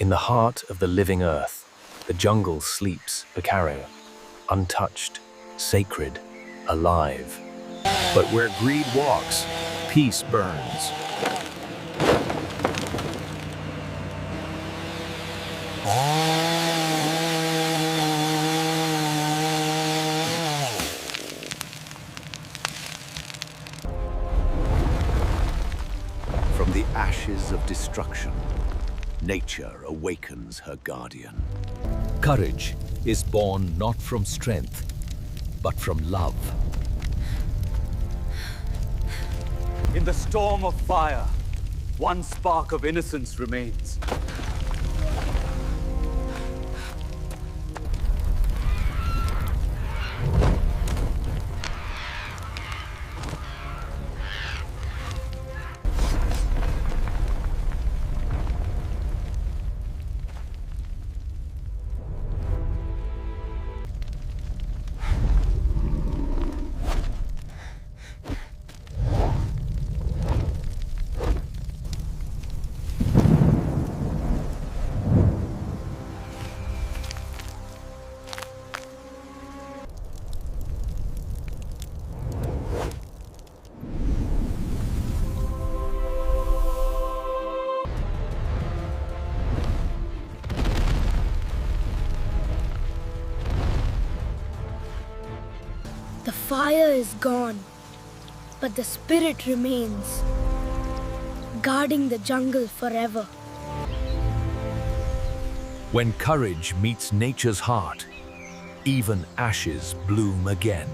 In the heart of the living earth, the jungle sleeps, Bacaro, untouched, sacred, alive. But where greed walks, peace burns. From the ashes of destruction, nature awakens her guardian. Courage is born not from strength, but from love. In the storm of fire, one spark of innocence remains. The fire is gone, but the spirit remains, guarding the jungle forever. When courage meets nature's heart, even ashes bloom again.